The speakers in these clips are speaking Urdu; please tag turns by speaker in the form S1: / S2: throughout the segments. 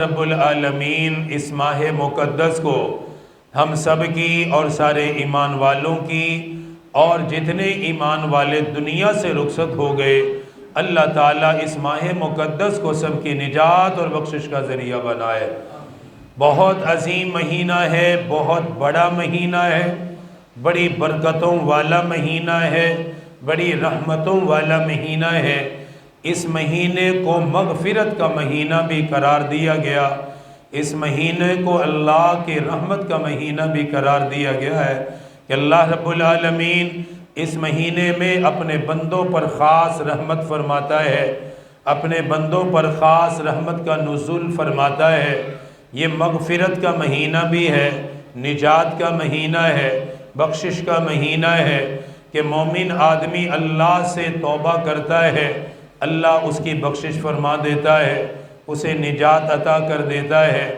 S1: رب العالمین اس ماہ مقدس کو ہم سب کی اور سارے ایمان والوں کی اور جتنے ایمان والے دنیا سے رخصت ہو گئے، اللہ تعالیٰ اس ماہ مقدس کو سب کی نجات اور بخشش کا ذریعہ بنائے۔ بہت عظیم مہینہ ہے، بہت بڑا مہینہ ہے، بڑی برکتوں والا مہینہ ہے، بڑی رحمتوں والا مہینہ ہے۔ اس مہینے کو مغفرت کا مہینہ بھی قرار دیا گیا، اس مہینے کو اللہ کی رحمت کا مہینہ بھی قرار دیا گیا ہے کہ اللہ رب العالمین اس مہینے میں اپنے بندوں پر خاص رحمت فرماتا ہے، اپنے بندوں پر خاص رحمت کا نزول فرماتا ہے۔ یہ مغفرت کا مہینہ بھی ہے، نجات کا مہینہ ہے، بخشش کا مہینہ ہے کہ مومن آدمی اللہ سے توبہ کرتا ہے، اللہ اس کی بخشش فرما دیتا ہے، اسے نجات عطا کر دیتا ہے۔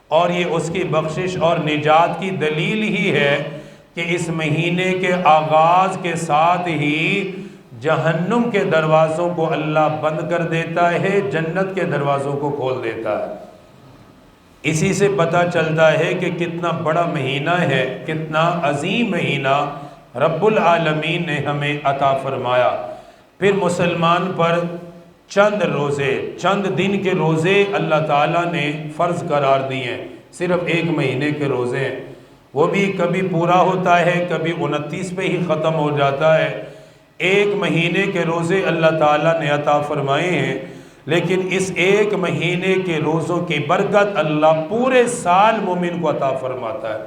S1: اور یہ اس کی بخشش اور نجات کی دلیل ہی ہے کہ اس مہینے کے آغاز کے ساتھ ہی جہنم کے دروازوں کو اللہ بند کر دیتا ہے، جنت کے دروازوں کو کھول دیتا ہے۔ اسی سے پتہ چلتا ہے کہ کتنا بڑا مہینہ ہے، کتنا عظیم مہینہ رب العالمین نے ہمیں عطا فرمایا۔ پھر مسلمان پر چند روزے، چند دن کے روزے اللہ تعالیٰ نے فرض قرار دیے ہیں، صرف ایک مہینے کے روزے ہیں، وہ بھی کبھی پورا ہوتا ہے، کبھی 29 پہ ہی ختم ہو جاتا ہے۔ ایک مہینے کے روزے اللہ تعالیٰ نے عطا فرمائے ہیں، لیکن اس ایک مہینے کے روزوں کی برکت اللہ پورے سال مومن کو عطا فرماتا ہے،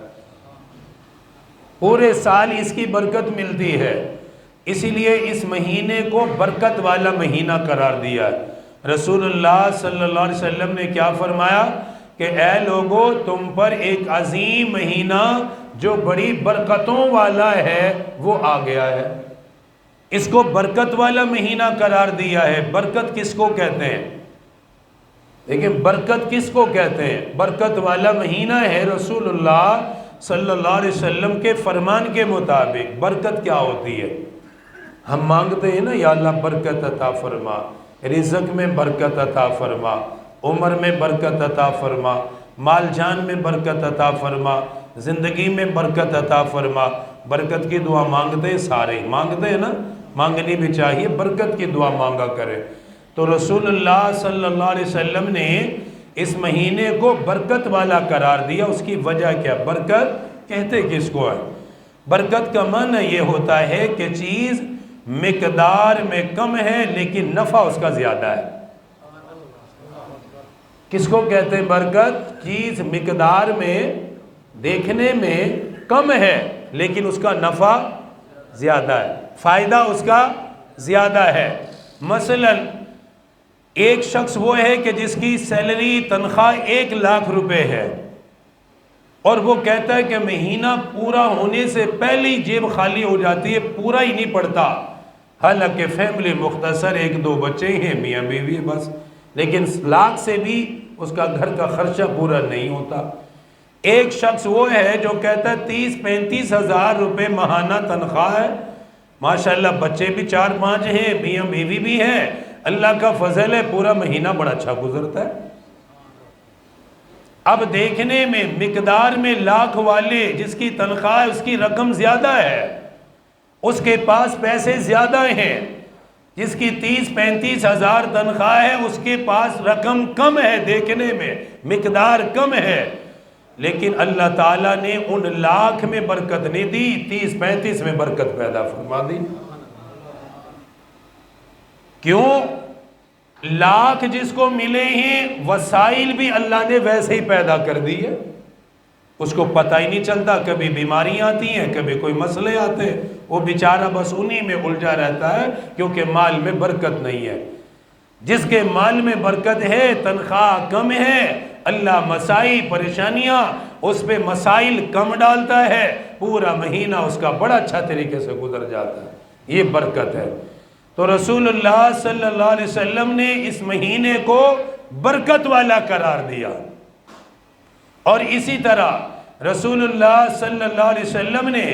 S1: پورے سال اس کی برکت ملتی ہے۔ اسی لیے اس مہینے کو برکت والا مہینہ قرار دیا ہے۔ رسول اللہ صلی اللہ علیہ وسلم نے کیا فرمایا کہ اے لوگو، تم پر ایک عظیم مہینہ جو بڑی برکتوں والا ہے وہ آ گیا ہے۔ اس کو برکت والا مہینہ قرار دیا ہے۔ برکت کس کو کہتے ہیں؟ لیکن برکت کس کو کہتے ہیں؟ برکت والا مہینہ ہے رسول اللہ صلی اللہ علیہ وسلم کے فرمان کے مطابق۔ برکت کیا ہوتی ہے؟ ہم مانگتے ہیں نا، یا اللہ برکت عطا فرما، رزق میں برکت عطا فرما، عمر میں برکت عطا فرما، مال جان میں برکت عطا فرما، زندگی میں برکت عطا فرما۔ برکت کی دعا مانگتے ہیں، سارے مانگتے ہیں نا، مانگنی بھی چاہیے، برکت کی دعا مانگا کرے۔ تو رسول اللہ صلی اللہ علیہ وسلم نے اس مہینے کو برکت والا قرار دیا۔ اس کی وجہ کیا؟ برکت کہتے کس کو ہے؟ برکت کا معنی یہ ہوتا ہے کہ چیز مقدار میں کم ہے لیکن نفع اس کا زیادہ ہے۔ کس کو کہتے ہیں برکت؟ چیز مقدار میں، دیکھنے میں کم ہے لیکن اس کا نفع زیادہ ہے، فائدہ اس کا زیادہ ہے۔ مثلا ایک شخص وہ ہے کہ جس کی سیلری، تنخواہ 1,00,000 روپے ہے، اور وہ کہتا ہے کہ مہینہ پورا ہونے سے پہلے ہی جیب خالی ہو جاتی ہے، پورا ہی نہیں پڑتا۔ حالانکہ فیملی مختصر، 1-2 بچے ہیں، میاں بیوی بس، لیکن 1,00,000 سے بھی اس کا گھر کا خرچہ پورا نہیں ہوتا۔ ایک شخص وہ ہے جو کہتا ہے 30-35 ہزار روپے ماہانہ تنخواہ ہے، ماشاءاللہ بچے بھی 4-5 ہیں، میاں بیوی بھی ہیں، اللہ کا فضل ہے، پورا مہینہ بڑا اچھا گزرتا ہے۔ اب دیکھنے میں مقدار میں 1,00,000 والے جس کی تنخواہ اس کی رقم زیادہ ہے، اس کے پاس پیسے زیادہ ہیں، جس کی 30-35 ہزار تنخواہ ہے اس کے پاس رقم کم ہے، دیکھنے میں مقدار کم ہے، لیکن اللہ تعالیٰ نے ان 1,00,000 میں برکت نہیں دی، 30-35 میں برکت پیدا فرما دی۔ کیوں؟ 1,00,000 جس کو ملے ہیں، وسائل بھی اللہ نے ویسے ہی پیدا کر دی ہے، اس کو پتہ ہی نہیں چلتا، کبھی بیماریاں آتی ہیں، کبھی کوئی مسئلے آتے ہیں، وہ بیچارہ بس انہی میں الجھا رہتا ہے کیونکہ مال میں برکت نہیں ہے۔ جس کے مال میں برکت ہے، تنخواہ کم ہے، اللہ مسائل، پریشانیاں اس پہ مسائل کم ڈالتا ہے، پورا مہینہ اس کا بڑا اچھا طریقے سے گزر جاتا ہے، یہ برکت ہے۔ تو رسول اللہ صلی اللہ علیہ وسلم نے اس مہینے کو برکت والا قرار دیا۔ اور اسی طرح رسول اللہ صلی اللہ علیہ وسلم نے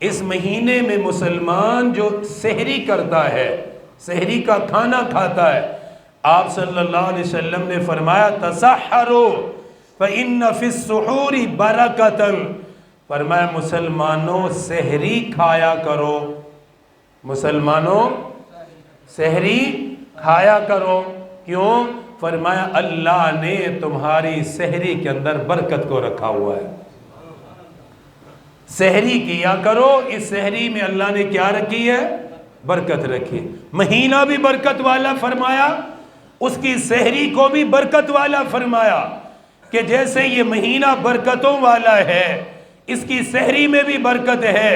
S1: اس مہینے میں مسلمان جو سحری کرتا ہے، سحری کا کھانا کھاتا ہے، آپ صلی اللہ علیہ وسلم نے فرمایا تسحروا فإن فی السحور برکۃ، فرمایا مسلمانوں سحری کھایا کرو، مسلمانوں سحری کھایا کرو، کیوں؟ فرمایا اللہ نے تمہاری سحری کے اندر برکت کو رکھا ہوا ہے، سحری کیا کرو، اس سحری میں اللہ نے کیا رکھی ہے؟ برکت رکھی۔ مہینہ بھی برکت والا فرمایا، اس کی سحری کو بھی برکت والا فرمایا، کہ جیسے یہ مہینہ برکتوں والا ہے اس کی سحری میں بھی برکت ہے،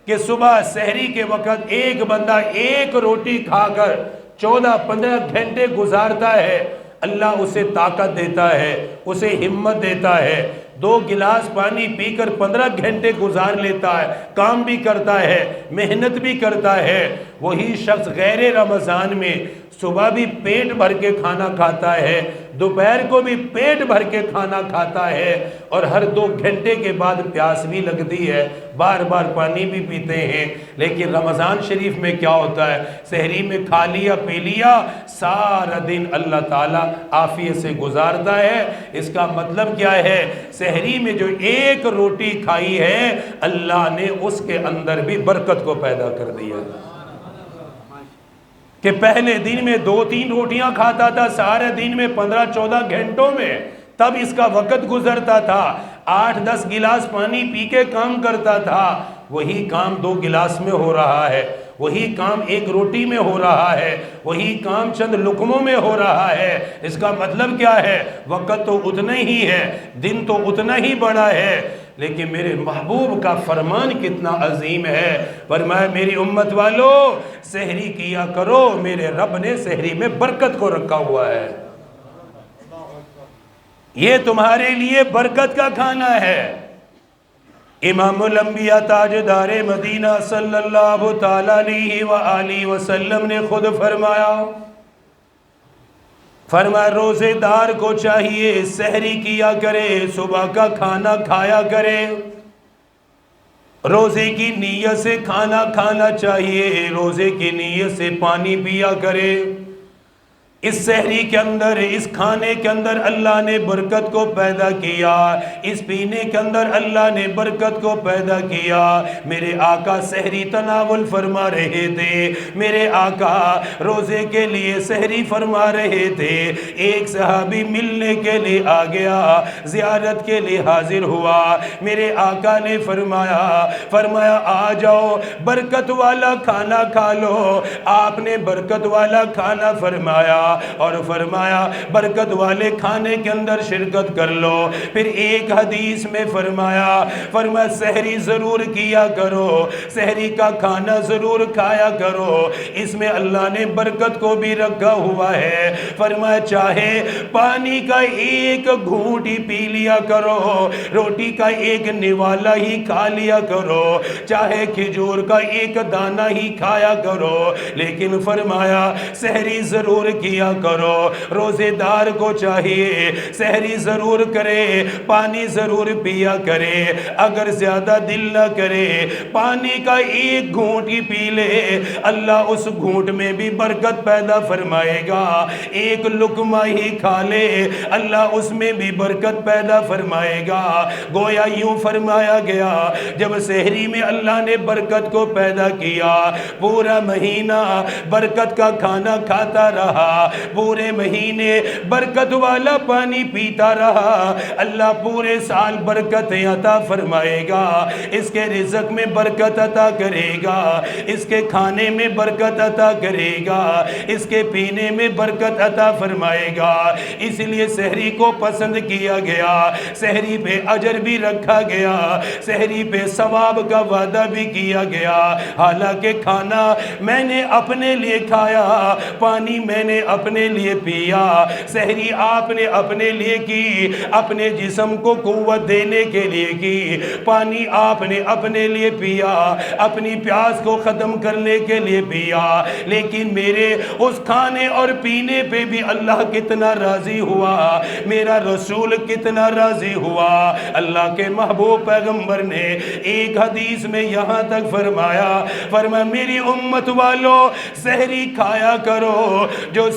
S1: کہ صبح سحری کے وقت ایک بندہ ایک روٹی کھا کر 14-15 گھنٹے گزارتا ہے، اللہ اسے طاقت دیتا ہے، اسے ہمت دیتا ہے، 2 گلاس پانی پی کر 15 گھنٹے گزار لیتا ہے، کام بھی کرتا ہے، محنت بھی کرتا ہے۔ وہی شخص غیر رمضان میں صبح بھی پیٹ بھر کے کھانا کھاتا ہے، دوپہر کو بھی پیٹ بھر کے کھانا کھاتا ہے، اور ہر 2 گھنٹے کے بعد پیاس بھی لگتی ہے، بار بار پانی بھی پیتے ہیں۔ لیکن رمضان شریف میں کیا ہوتا ہے؟ سحری میں کھا لیا پی لیا، سارا دن اللہ تعالیٰ عافیت سے گزارتا ہے۔ اس کا مطلب کیا ہے؟ سحری میں جو ایک روٹی کھائی ہے اللہ نے اس کے اندر بھی برکت کو پیدا کر دیا، کہ پہلے دن میں 2-3 روٹیاں کھاتا تھا، سارے دن میں 15-14 گھنٹوں میں تب اس کا وقت گزرتا تھا، 8-10 گلاس پانی پی کے کام کرتا تھا، وہی کام 2 گلاس میں ہو رہا ہے، وہی کام 1 روٹی میں ہو رہا ہے، وہی کام چند لقموں میں ہو رہا ہے۔ اس کا مطلب کیا ہے؟ وقت تو اتنا ہی ہے، دن تو اتنا ہی بڑا ہے، لیکن میرے محبوب کا فرمان کتنا عظیم ہے۔ فرمایا میری امت والو سحری کیا کرو، میرے رب نے سحری میں برکت کو رکھا ہوا ہے، یہ تمہارے لیے برکت کا کھانا ہے۔ امام الانبیاء تاجدار مدینہ صلی اللہ تعالی علیہ وآلہ وسلم نے خود فرمایا روزے دار کو چاہیے سحری کیا کرے، صبح کا کھانا کھایا کرے، روزے کی نیت سے کھانا کھانا چاہیے، روزے کی نیت سے پانی پیا کرے۔ اس سحری کے اندر، اس کھانے کے اندر اللہ نے برکت کو پیدا کیا، اس پینے کے اندر اللہ نے برکت کو پیدا کیا۔ میرے آقا سحری تناول فرما رہے تھے، میرے آقا روزے کے لیے سحری فرما رہے تھے۔ ایک صحابی ملنے کے لیے آ گیا، زیارت کے لیے حاضر ہوا، میرے آقا نے فرمایا آ جاؤ برکت والا کھانا کھا لو۔ آپ نے برکت والا کھانا فرمایا اور فرمایا برکت والے کھانے کے اندر شرکت کر لو۔ پھر ایک حدیث میں فرمایا سحری ضرور کیا کرو، سحری کا کھانا ضرور کھایا کرو، اس میں اللہ نے برکت کو بھی رکھا ہوا ہے۔ فرمایا چاہے پانی کا ایک گھونٹ ہی پی لیا کرو، روٹی کا ایک نوالا ہی کھا لیا کرو، چاہے کھجور کا ایک دانہ ہی کھایا کرو، لیکن فرمایا سحری ضرور کیا کرو۔ روزے دار کو چاہیے سحری ضرور کرے، پانی ضرور پیا کرے، اگر زیادہ دل نہ کرے پانی کا ایک گھونٹ ہی پی لے، اللہ اس گھونٹ میں بھی برکت پیدا فرمائے گا۔ ایک لقمہ ہی کھا لے، اللہ اس میں بھی برکت پیدا فرمائے گا۔ گویا یوں فرمایا گیا جب سحری میں اللہ نے برکت کو پیدا کیا، پورا مہینہ برکت کا کھانا کھاتا رہا، پورے مہینے برکت والا پانی پیتا رہا، اللہ پورے سال برکت عطا فرمائے گا، اس کے رزق میں برکت عطا کرے گا، اس کے کھانے میں برکت عطا کرے گا، اس کے پینے میں برکت عطا فرمائے گا۔ اس لیے سحری کو پسند کیا گیا، سحری پہ اجر بھی رکھا گیا، سحری پہ ثواب کا وعدہ بھی کیا گیا۔ حالانکہ کھانا میں نے اپنے لیے کھایا، پانی میں نے اپنے لیے پیا، سحری آپ نے اپنے لیے کی، اپنے جسم کو قوت دینے کے لیے کی، پانی آپ نے اپنے لیے پیا، اپنی پیاس کو ختم کرنے کے لیے پیا، لیکن میرے اس کھانے اور پینے پہ بھی اللہ کتنا راضی ہوا، میرا رسول کتنا راضی ہوا۔ اللہ کے محبوب پیغمبر نے ایک حدیث میں یہاں تک فرمایا میری امت والو سحری کھایا کرو، جو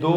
S1: 2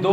S1: 2